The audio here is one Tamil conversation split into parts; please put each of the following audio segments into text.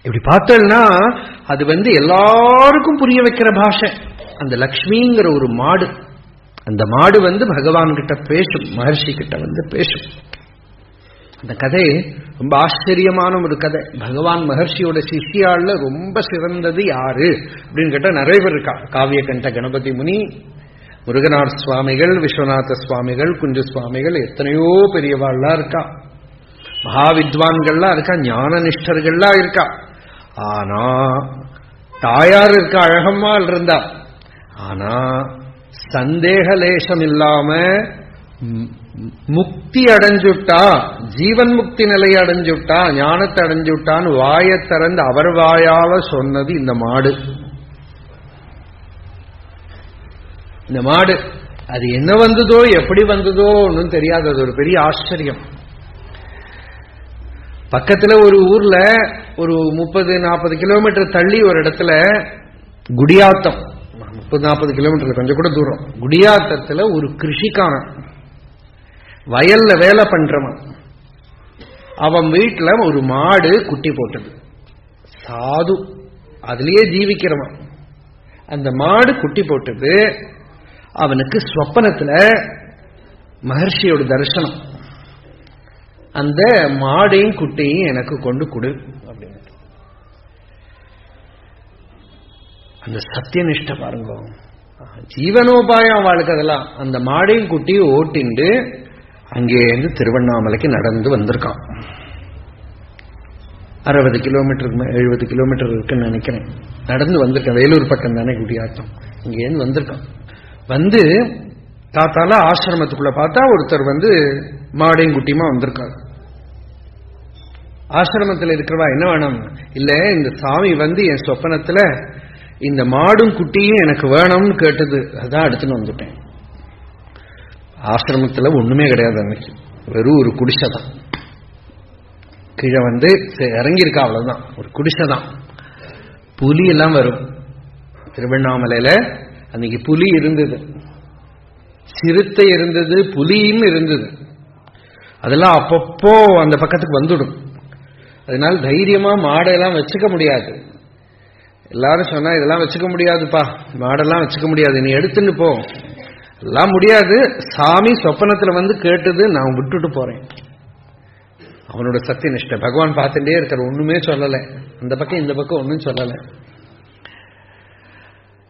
இப்படி பார்த்தோம்னா அது எல்லாருக்கும் புரிய வைக்கிற பாஷை. அந்த லக்ஷ்மிங்கிற ஒரு மாடு, அந்த மாடு பகவான் கிட்ட பேசும், மகர்ஷி கிட்ட பேசும். அந்த கதை ரொம்ப ஆச்சரியமான ஒரு கதை. பகவான் மகர்ஷியோட சிஷ்யால ரொம்ப சிறந்தது யாரு அப்படின்னு கேட்டா நிறைய பேர் இருக்கா. காவிய கண்ட கணபதி முனி, முருகனார் சுவாமிகள், விஸ்வநாத சுவாமிகள், குஞ்சு சுவாமிகள், எத்தனையோ பெரியவாள்லாம் இருக்கா, மகாவித்வான்கள்லாம் இருக்கா, ஞான நிஷ்டர்கள்லாம் இருக்கா. ஆனா தாயார் இருக்கா, அழகம்மாள் இருந்தா. ஆனா சந்தேக லேசம் இல்லாம முக்தி அடைஞ்சுட்டா, ஜீவன் முக்தி நிலையை அடைஞ்சுட்டா, ஞானத்தை அடைஞ்சுட்டான்னு வாயை திறந்து அவர் வாயால சொன்னது இந்த மாடு. இந்த மாடு அது என்ன வந்ததோ எப்படி வந்ததோ ஒன்னும் தெரியாது. அது ஒரு பெரிய ஆச்சரியம். பக்கத்துல ஒரு ஊர்ல ஒரு 30-40 கிலோமீட்டர் தள்ளி ஒரு இடத்துல குடியாத்தம், 30-40 கிலோமீட்டர் கொஞ்சம் கூட தூரம், குடியாத்தத்துல ஒரு கிருஷிக்காரன் வயல்ல வேலை பண்றவன், அவன் வீட்டுல ஒரு மாடு குட்டி போட்டது. சாது, அதுலயே ஜீவிக்கிறவன். அந்த மாடு குட்டி போட்டது. அவனுக்கு ஸ்வப்பனத்துல மகர்ஷியோட தரிசனம். அந்த மாடையும் குட்டியும் எனக்கு கொண்டு கொடு அப்படின்னு. அந்த சத்தியனிஷ்ட பாருங்க, ஜீவனோபாயம் அவளுக்கு அதெல்லாம். அந்த மாடையும் குட்டியும் ஓட்டிண்டு அங்கேருந்து திருவண்ணாமலைக்கு நடந்து வந்திருக்கான். 60 கிலோமீட்டருக்கு 70 கிலோமீட்டர் இருக்குன்னு நினைக்கிறேன். நடந்து வந்திருக்கான். வேலூர் பக்கம் தானே குடியாத்தம். இங்கேருந்து வந்திருக்கான். வந்து தாத்தால ஆசிரமத்துக்குள்ள பார்த்தா ஒருத்தர் மாடையும் குட்டியுமா வந்திருக்காரு. ஆசிரமத்தில் இருக்கிறவா என்ன வேணும், இல்ல இந்த சாமி என் சொப்பனத்துல இந்த மாடும் குட்டியும் எனக்கு வேணும்னு கேட்டது, அதான் எடுத்துன்னு வந்துட்டேன். ஆசிரமத்துல ஒண்ணுமே கிடையாது அன்னைக்கு, வெறும் ஒரு குடிசை தான். கீழே இறங்கியிருக்கா, அவ்வளவுதான், ஒரு குடிசை தான். புலி எல்லாம் வரும் திருவண்ணாமலையில. அன்னைக்கு புலி இருந்தது, சிறுத்தை இருந்தது, புலியும் இருந்தது. அதெல்லாம் அப்பப்போ அந்த பக்கத்துக்கு வந்துடும். அதனால தைரியமா மாடெல்லாம் வச்சுக்க முடியாது. எல்லாரும் சொன்னா இதெல்லாம் வச்சுக்க முடியாதுப்பா, மாடெல்லாம் வச்சுக்க முடியாது, நீ எடுத்துன்னு போ. எல்லாம் முடியாது. சாமி சொப்பனத்துல கேட்டது, நான் விட்டுட்டு போறேன். அவனோட சத்திய நிஷ்டை. பகவான் பார்த்துட்டே இருக்கார், ஒண்ணுமே சொல்லல. அந்த பக்கம் இந்த பக்கம் ஒன்னும் சொல்லல.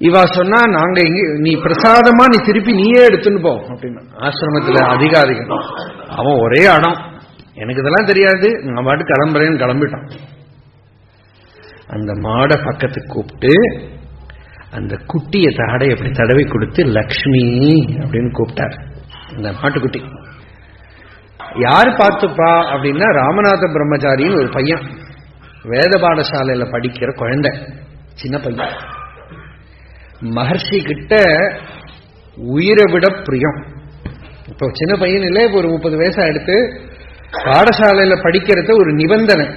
இவா சொன்னா, நாங்க இங்க நீ பிரசாதமா நீ திருப்பி நீயே எடுத்துன்னு போ அப்படின்னு. ஆசிரமத்துல அதிகாரிகள். அவன் ஒரே அடம், எனக்கு இதெல்லாம் தெரியாது, நான் பாட்டு கிளம்புறேன்னு கிளம்பிட்டான். அந்த மாடை பக்கத்துக்கு கூப்பிட்டு அந்த குட்டிய தாடை எப்படி தடவை கொடுத்து லக்ஷ்மி அப்படின்னு கூப்பிட்டார். அந்த மாட்டுக்குட்டி யாரு பார்த்துப்பா அப்படின்னா, ராமநாத பிரம்மச்சாரின்னு ஒரு பையன், வேத பாடசாலையில படிக்கிற குழந்தை, சின்ன பையன். மகர்ஷி கிட்ட உயிரை விட பிரியம். இப்போ சின்ன பையன் இல்லை, இப்போ ஒரு 30 வயசா எடுத்து பாடசாலையில படிக்கிறது ஒரு நிபந்தனை.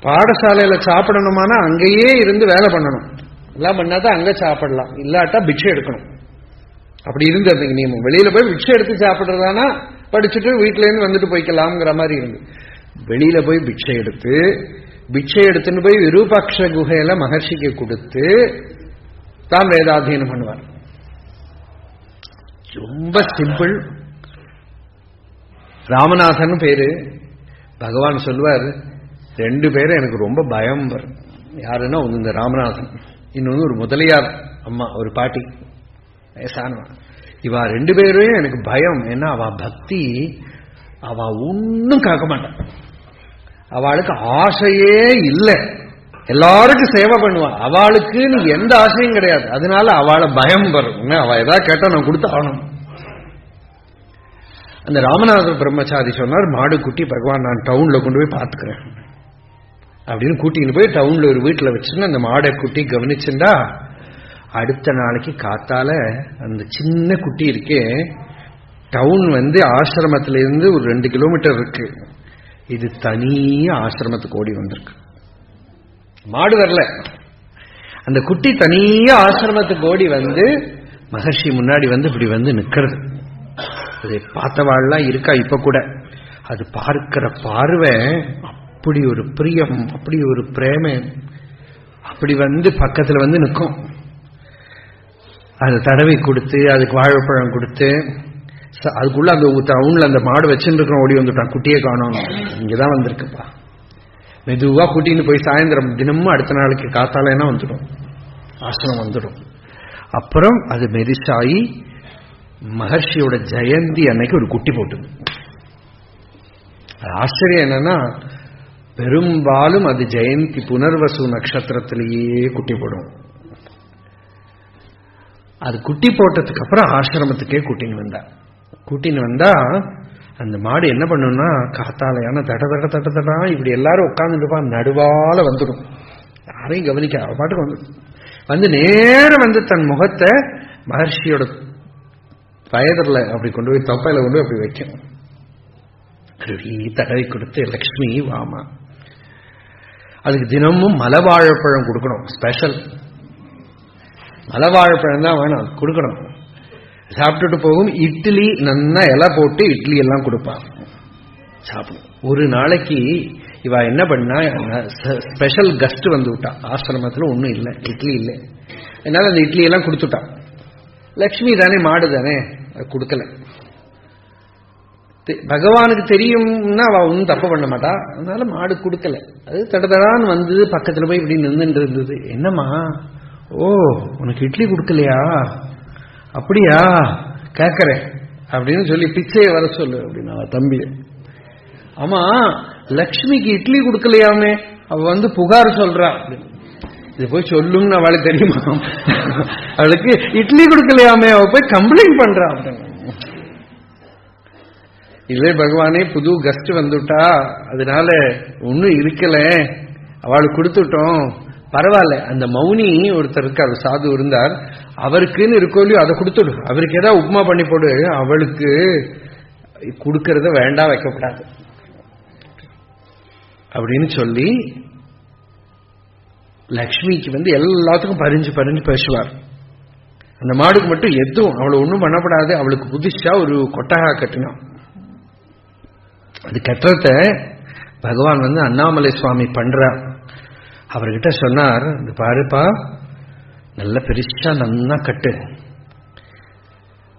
பாடசாலையில சாப்பிடணுமானா அங்கேயே இருந்து வேலை பண்ணணும். எல்லாம் பண்ணாதான் அங்க சாப்பிடலாம், இல்லாட்டா பிட்சை எடுக்கணும். அப்படி இருந்தது நியமம். வெளியில போய் பிட்சை எடுத்து சாப்பிடுறதானா படிச்சுட்டு வீட்டுல இருந்து வந்துட்டு போய்க்கலாம்ங்கிற மாதிரி இருந்து, வெளியில போய் பிட்சை எடுத்துன்னு போய் விரூபாட்ச குகையில மகர்ஷிக்கு கொடுத்து தான் வேதாத்தியனம் பண்ணுவார். ரொம்ப சிம்பிள். ராமநாதன் பேரு. பகவான் சொல்வார், 2 பேரும் எனக்கு ரொம்ப பயம் வரும். யாருன்னா ஒன்று இந்த ராமநாதன், இன்னொன்று ஒரு முதலியார் அம்மா, ஒரு பாட்டி வயசானவா. இவா 2 பேரும் எனக்கு பயம். ஏன்னா அவ பக்தி, அவ ஒன்னும் காக்க மாட்டான். அவளுக்கு ஆசையே இல்லை, எல்லாருக்கும் சேவை பண்ணுவா. அவளுக்கு எந்த ஆசையும் கிடையாது. அதனால அவளை பயம் வரும். அவ ஏதாவது கேட்டா நான் கொடுத்து ஆகணும். அந்த ராமநாத பிரம்மச்சாரி சொன்னார், மாடு குட்டி பகவான் நான் டவுன்ல கொண்டு போய் பார்த்துக்கிறேன் அப்படின்னு கூட்டின்னு போய் டவுன்ல ஒரு வீட்டுல வச்சுன்னு அந்த மாடை குட்டி கவனிச்சுண்டா, அடுத்த நாளைக்கு காத்தால அந்த சின்ன குட்டி இருக்கே, டவுன் ஆசிரமத்திலிருந்து ஒரு 2 கிலோமீட்டர் இருக்கு, இது தனியா ஆசிரமத்துக்கு ஓடி வந்திருக்கு. மாடு வரல, அந்த குட்டி தனியா ஆசிரமத்துக்கு ஓடி மகர்ஷி முன்னாடி இப்படி நிக்கிறது. அதை பார்த்தவாள்லாம் இருக்கா இப்ப கூட. அது பார்க்கிற பார்வை அப்படி ஒரு பிரியம், அப்படி ஒரு பிரேமை, அப்படி பக்கத்துல நிற்கும். அதை தடவை கொடுத்து, அதுக்கு வாழைப்பழம் கொடுத்து, அதுக்குள்ள அந்த டவுன்ல அந்த மாடு வச்சுட்டு இருக்கிறோம், ஓடி வந்துட்டான், குட்டியே காணோம், இங்கதான் வந்திருக்குப்பா. மெதுவா கூட்டின்னு போய் சாயந்தரம் தினமும் அடுத்த நாளைக்கு காத்தாலேனா வந்துடும், ஆசிரமம் வந்துடும். அப்புறம் அது மெரிசாயி மகர்ஷியோட ஜெயந்தி அன்னைக்கு ஒரு குட்டி போட்டு. ஆச்சரியம் என்னன்னா, பெரும்பாலும் அது ஜெயந்தி புனர்வசு நட்சத்திரத்திலேயே குட்டி போடும். அது குட்டி போட்டதுக்கு அப்புறம் ஆசிரமத்துக்கே கூட்டின்னு வந்தா அந்த மாடு என்ன பண்ணும்னா, காத்தாலையான தட தட தட தடா இப்படி எல்லாரும் உட்கார்ந்துருப்பா, நடுவால வந்துடும், யாரையும் கவனிக்க, அவ பாட்டுக்கு நேரம் தன் முகத்தை மகர்ஷியோட வயதில் அப்படி கொண்டு போய் தொப்பையில கொண்டு அப்படி வைக்கும். தடவை கொடுத்து, லக்ஷ்மி வாமா. அதுக்கு தினமும் மலவாழைப்பழம் கொடுக்கணும், ஸ்பெஷல் மலவாழைப்பழம் தான் வேணும், கொடுக்கணும். சாப்பிட்டுட்டு போகும். இட்லி நல்லா இலை போட்டு இட்லி எல்லாம் கொடுப்பான், சாப்பிடும். ஒரு நாளைக்கு இவ என்ன பண்ணா, ஸ்பெஷல் கஸ்ட் வந்து விட்டா, ஆசிரமத்தில் ஒன்றும் இல்லை, இட்லி இல்லை, அதனால அந்த இட்லி எல்லாம் கொடுத்துட்டா. லக்ஷ்மி தானே, மாடு தானே, கொடுக்கல. பகவானுக்கு தெரியும்னா அவ ஒன்றும் தப்பு பண்ண மாட்டா, அதனால மாடு கொடுக்கல. அது தடதடான்னு வந்தது, பக்கத்துல போய் இப்படி நின்று இருந்தது. என்னம்மா, ஓ உனக்கு இட்லி கொடுக்கலையா, அப்படியா கேட்கறேன் அப்படின்னு சொல்லி பிச்சையை வர சொல்லு அப்படின்னா தம்பி. ஆமா, லக்ஷ்மிக்கு இட்லி கொடுக்கலையாமே, அவ புகார் சொல்றா அப்படின்னு. இது போய் சொல்லும்னு அவளுக்கு தெரியுமா, அவளுக்கு இட்லி கொடுக்கலையாமே, அவ போய் கம்ப்ளைண்ட் பண்றா அப்படின்னு. இல்லை பகவானே, புது கஸ்ட் வந்துட்டா, அதனால ஒன்னும் இருக்கல, அவளுக்கு கொடுத்துட்டோம், பரவாயில்ல. அந்த மௌனி ஒருத்தர் இருக்கார், சாது இருந்தார், அவருக்குன்னு இருக்கோ இல்லையோ அதை கொடுத்துடு, அவருக்கு ஏதாவது உப்புமா பண்ணி போடு, அவளுக்கு கொடுக்கறத வேண்டாம், வைக்கப்படாது அப்படின்னு சொல்லி லக்ஷ்மிக்கு எல்லாத்துக்கும் பறிஞ்சு பறிஞ்சு பேசுவார். அந்த மாடுக்கு மட்டும் எதுவும் அவளை ஒன்றும் பண்ணப்படாது. அவளுக்கு புதுசா ஒரு கொட்டகா கட்டினான். அது கட்டுறத பகவான் அண்ணாமலை சுவாமி பண்றார். அவர்கிட்ட சொன்னார், இந்த பாருப்பா, நல்ல பெருசா நன்னா கட்டு.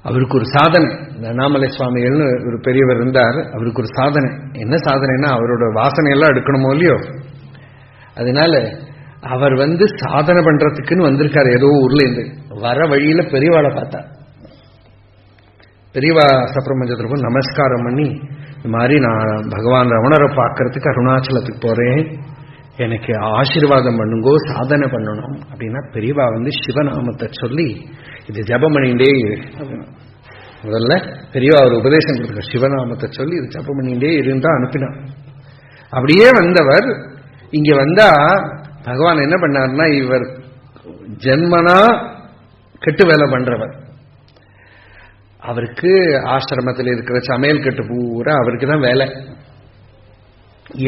அவருக்கு ஒரு சாதனை, இந்த அண்ணாமலை சுவாமிகள்னு ஒரு பெரியவர் இருந்தார், அவருக்கு ஒரு சாதனை. என்ன சாதனைன்னா, அவரோட வாசனையெல்லாம் எடுக்கணுமோ இல்லையோ, அதனால அவர் சாதனை பண்றதுக்குன்னு வந்திருக்காரு ஏதோ ஊர்ல இருந்து. வர வழியில பெரியவாளை பார்த்தா, பெரியவா சப்ரமஞ்சத்துல போய் நமஸ்காரம் பண்ணி, இந்த மாதிரி நான் பகவான் ரமணரை பார்க்கறதுக்கு அருணாச்சலத்துக்கு போறேன், எனக்கு ஆசீர்வாதம் பண்ணுங்கோ, சாதனை பண்ணணும் அப்படின்னா பெரியவா சிவநாமத்தை சொல்லி இது ஜபம் பண்ணிண்டே முதல்ல பெரியவா ஒரு உபதேசம் கொடுக்க, சிவநாமத்தை சொல்லி இது ஜபம் பண்ணிண்டே இருந்தா அனுப்பினான். அப்படியே வந்தவர் இங்க வந்தா பகவான் என்ன பண்ணார்னா, இவர் ஜென்மனா கெட்டு வேலை பண்றவர், அவருக்கு ஆசிரமத்தில் இருக்கிற சமையல் கட்டு பூரா அவருக்கு தான் வேலை.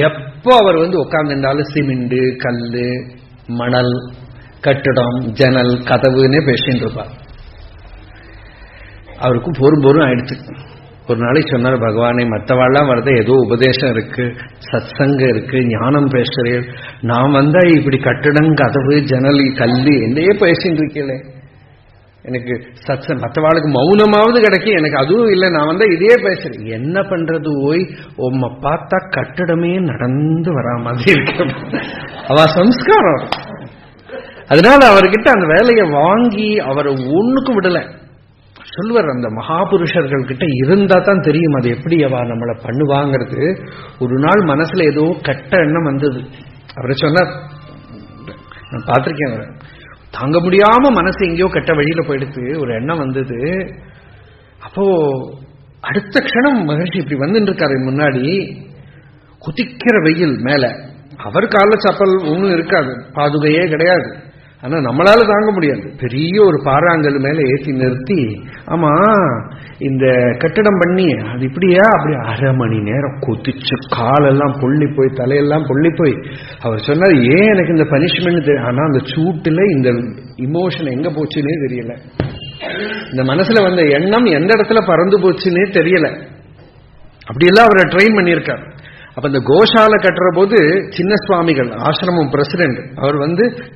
எப்போ அவர் உட்கார்ந்துட்டாலும் சிமெண்ட், கல்லு, மணல், கட்டிடம், ஜன்னல், கதவுன்னே பேசிட்டு இருப்பார். அவருக்கும் பொறும் ஆயிடுச்சு. ஒரு நாளைக்கு சொன்னார், பகவானே மற்றவாள்லாம் வரத ஏதோ உபதேசம் இருக்கு, சத்சங்க இருக்கு, ஞானம் பேசுறேன், நான் வந்தா இப்படி கட்டிடம், கதவு, ஜன்னல், கல்லு என்னையே பேசிட்டு இருக்கீங்களே, எனக்கு சத்சங் மற்றவாளுக்கு மௌனமாவது கிடைக்கும், எனக்கு அதுவும் இல்லை, நான் வந்தா இதே பேசுறேன், என்ன பண்றது, ஓய் உம்மை பார்த்தா கட்டிடமே நடந்து வரா மாதிரி இருக்கு. அவ சம்ஸ்காரம். அதனால அவர்கிட்ட அந்த வேலையை வாங்கி அவரை ஒண்ணுக்கும் விடல. சொல்லுவார், அந்த மகாபுருஷர்கள் கிட்ட இருந்தா தான் தெரியும் அது எப்படி அவ நம்மளை பண்ணுவாங்கிறது. ஒரு நாள் மனசுல ஏதோ கெட்ட எண்ணம் வந்தது. அவரை சொன்னார், நான் பார்த்திருக்கேன், அவரை தாங்க முடியாம மனசு எங்கேயோ கெட்ட வழியில போயிடுச்சு, ஒரு எண்ணம் வந்தது. அப்போ அடுத்த க்ஷணம் மகர்ஷி இப்படி வந்துட்டு இருக்காரு முன்னாடி, குதிக்கிற வெயில் மேல, அவர் கால சப்பல் ஒன்றும் இருக்காது, பாதுகையே கிடையாது, ஆனா நம்மளால தாங்க முடியாது, பெரிய ஒரு பாறாங்கல் மேல ஏற்றி நிறுத்தி, ஆமா இந்த கட்டிடம் பண்ணி அது இப்படியா அப்படி அரை மணி நேரம் கொதிச்சு காலெல்லாம் பொள்ளி போய் தலையெல்லாம் பொள்ளி போய் அவர் சொன்னார், ஏன் எனக்கு இந்த பனிஷ்மெண்ட் தெரியும், ஆனா அந்த சூட்டுல இந்த இமோஷன் எங்க போச்சுன்னே தெரியல, இந்த மனசுல வந்த எண்ணம் எந்த இடத்துல பறந்து போச்சுன்னே தெரியல. அப்படியெல்லாம் அவரை ட்ரெயின் பண்ணியிருக்கார். அப்ப இந்த கோஷாலை கட்டுற போது சின்ன சுவாமிகள் ஆசிரமம் பிரசிடென்ட் அவர்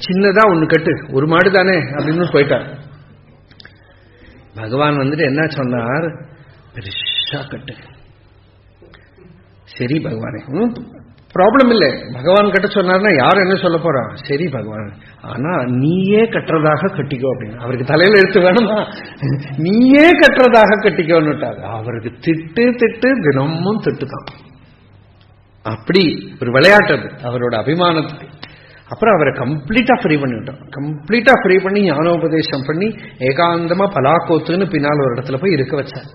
சின்னதா ஒண்ணு கட்டு, ஒரு மாடு தானே அப்படின்னு போயிட்டார். பகவான் என்ன சொன்னார், பெருசா கட்டு. சரி பகவானே, ப்ராப்ளம் இல்லை. பகவான் கட்ட சொன்னார்னா யார் என்ன சொல்ல போறா? சரி பகவான், ஆனா நீயே கட்டுறதாக கட்டிக்கோ அப்படின்னு. அவருக்கு தலையில எடுத்து வேணுமா? நீயே கட்டுறதாக கட்டிக்கோன்னுட்டார். அவருக்கு திட்டு திட்டு, தினமும் திட்டுதான். அப்படி ஒரு விளையாட்டு அவரோட அபிமானத்துக்கு. அப்புறம் அவரை கம்ப்ளீட்டா ஃப்ரீ பண்ணிவிட்டோம். கம்ப்ளீட்டா ஃப்ரீ பண்ணி ஞானோபதேசம் பண்ணி ஏகாந்தமா பலாக்கோத்துன்னு பின்னால் ஒரு இடத்துல போய் இருக்க வச்சார்.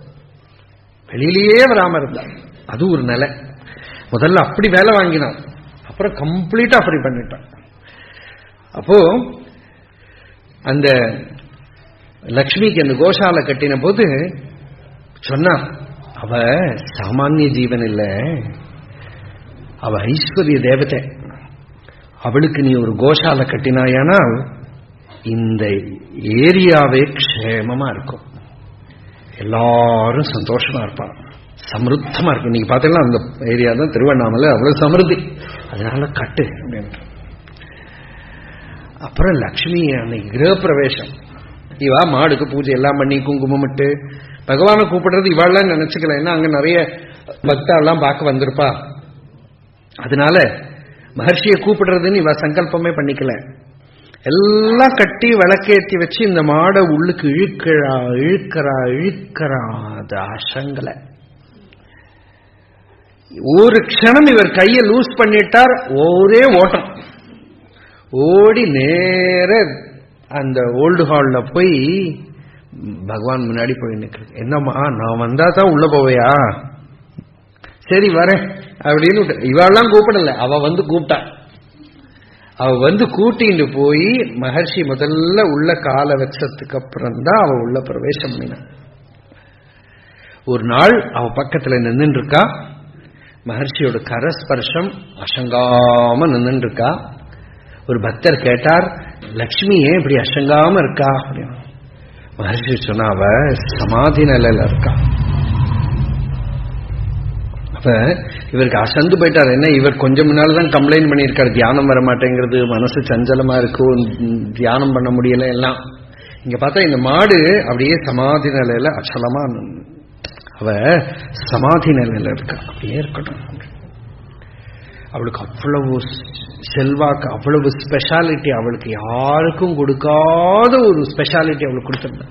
வெளியிலேயே வராம இருந்தார். அது ஒரு நிலை. முதல்ல அப்படி வேலை வாங்கினார், அப்புறம் கம்ப்ளீட்டா ஃப்ரீ பண்ணிட்டான். அப்போ அந்த லக்ஷ்மிக்கு அந்த கோஷாலை கட்டின போது சொன்னா, அவ சாமானிய ஜீவன் இல்ல, அவ ஐஸ்வர்ய தேவதை. அவளுக்கு நீ ஒரு கோஷாலை கட்டினாயானால் இந்த ஏரியாவே க்ஷேமமா இருக்கும், எல்லாரும் சந்தோஷமா இருப்பாங்க, சமிருத்தமா இருக்கும். நீங்க பாத்தீங்கன்னா அந்த ஏரியா தான் திருவண்ணாமலை, அவ்வளவு சமிருத்தி. அதனால கட்டு அப்படின்னு. அப்புறம் லக்ஷ்மி அன்னைக்கு கிரகப்பிரவேசம். இவா மாடுக்கு பூஜை எல்லாம் பண்ணி குங்குமம் இட்டு பகவானை கூப்பிடுறது இவாள்லாம் நினைச்சுக்கல. ஏன்னா அங்க நிறைய பக்தாலாம் பார்க்க வந்திருப்பா. அதனால மகர்ஷியை கூப்பிடுறதுன்னு இவ சங்கல்பமே பண்ணிக்கல. எல்லாம் கட்டி விளக்கேற்றி வச்சு இந்த மாடை உள்ளுக்கு இழுக்கிறா. அது அசங்கல. ஒரு க்ஷணம் இவர் கையை லூஸ் பண்ணிட்டார். ஒரே ஓட்டம் ஓடி நேர அந்த ஓல்டு ஹால்ல போய் பகவான் முன்னாடி போய் நிற்கிறது. என்னம்மா, நான் வந்தா தான் உள்ள போவையா? சரி வரேன் அப்படின்னு. இவாள்லாம் கூப்பிடல, அவ கூப்பிட்டா. அவ கூட்டிட்டு போய் மகர்ஷி முதல்ல உள்ள காலை வச்சதுக்கு அப்புறம் தான் அவ உள்ள பிரவேசம் பண்ணினான். ஒரு நாள் அவ பக்கத்துல நின்றுட்டு இருக்கா. மகர்ஷியோட கரஸ்பர்ஷம் அசங்காம நின்றுட்டு இருக்கா. ஒரு பக்தர் கேட்டார், லக்ஷ்மி ஏன் இப்படி அசங்காம இருக்கா அப்படின்னு. மகர்ஷி சொன்னா, அவ சமாதி நிலையில இருக்கா. அப்ப இவருக்கு அசந்து போயிட்டார். என்ன, இவர் கொஞ்சம் முன்னால்தான் கம்ப்ளைண்ட் பண்ணியிருக்காரு, தியானம் வர மாட்டேங்கிறது, மனசு சஞ்சலமா இருக்கு, தியானம் பண்ண முடியல எல்லாம். இங்க பார்த்தா இந்த மாடு அப்படியே சமாதி நிலையில அச்சலமா, அவ சமாதி நிலையில இருக்கா. அப்படியே இருக்கட்டும். அவளுக்கு அவ்வளவு செல்வாக்கு, அவ்வளவு ஸ்பெஷாலிட்டி, அவளுக்கு யாருக்கும் கொடுக்காத ஒரு ஸ்பெஷாலிட்டி அவளுக்கு கொடுத்திருந்தா.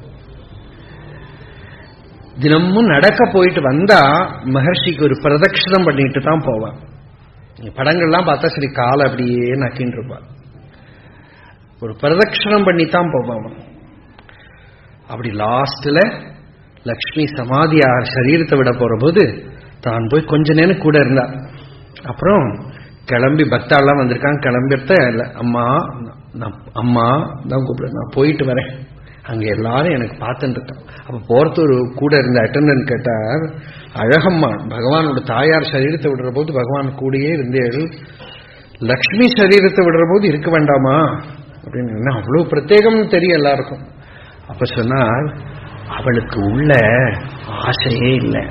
தினமும் நடக்க போயிட்டு வந்தா மகர்ஷிக்கு ஒரு பிரதட்சணம் பண்ணிட்டு தான் போவான். படங்கள்லாம் பார்த்தா சரி காலை அப்படியே நக்கின்னு இருப்பான். ஒரு பிரதட்சணம் பண்ணித்தான் போவான். அப்படி லாஸ்ட்ல லக்ஷ்மி சமாதியா சரீரத்தை விட போற போது தான் போய் கொஞ்ச நேரம் கூட இருந்தா. அப்புறம் கிளம்பி பக்தாலாம் வந்திருக்காங்க. கிளம்பிட்ட அம்மா அம்மா தான் கூப்பிடு, நான் போயிட்டு வரேன், அங்க எல்லாரும் எனக்கு பார்த்துட்டு இருக்கான். அப்ப போறது ஒரு கூட இருந்த அட்டெண்டன்ட் கேட்டார், அழகம்மா பகவானோட தாயார் சரீரத்தை விடுற போது பகவான் கூடயே இருந்தேள், லக்ஷ்மி சரீரத்தை விடுற போது இருக்க வேண்டாமா அப்படின்னு. அவ்வளவு பிரத்யேகம் தெரியும் எல்லாருக்கும். அப்ப சொன்னார், அவளுக்கு உள்ள ஆசையே இல்லை,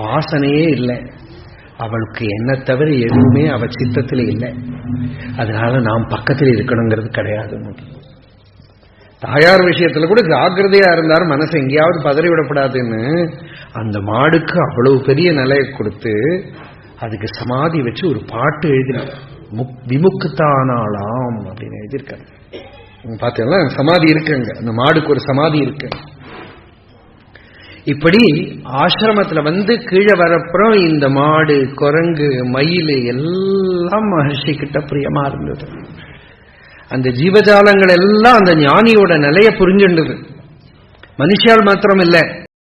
வாசனையே இல்லை, அவளுக்கு என்ன தவிர எதுவுமே அவ சித்தத்தில் இல்லை, அதனால நாம் பக்கத்தில் இருக்கணுங்கிறது கிடையாது. தாயார் விஷயத்துல கூட ஜாக்கிரதையா இருந்தார், மனசை எங்கேயாவது பதறி விடப்படாதுன்னு அந்த மாடுக்கு அவ்வளவு பெரிய நிலையை கொடுத்து அதுக்கு சமாதி வச்சு ஒரு பாட்டு எழுதினார், விமுக்தானாலாம் அப்படின்னு எழுதியிருக்காரு. பார்த்தீங்கன்னா சமாதி இருக்குங்க, அந்த மாடுக்கு ஒரு சமாதி இருக்கு. இப்படி ஆசிரமத்துல கீழே வரப்புறம் இந்த மாடு, குரங்கு, மயில் எல்லாம் மகர்ஷி கிட்ட பிரியமா இருந்தது. அந்த ஜீவஜாலங்கள் எல்லாம் அந்த ஞானியோட நிலையை புரிஞ்சுண்டது. மனுஷால் மாத்திரம் இல்லை,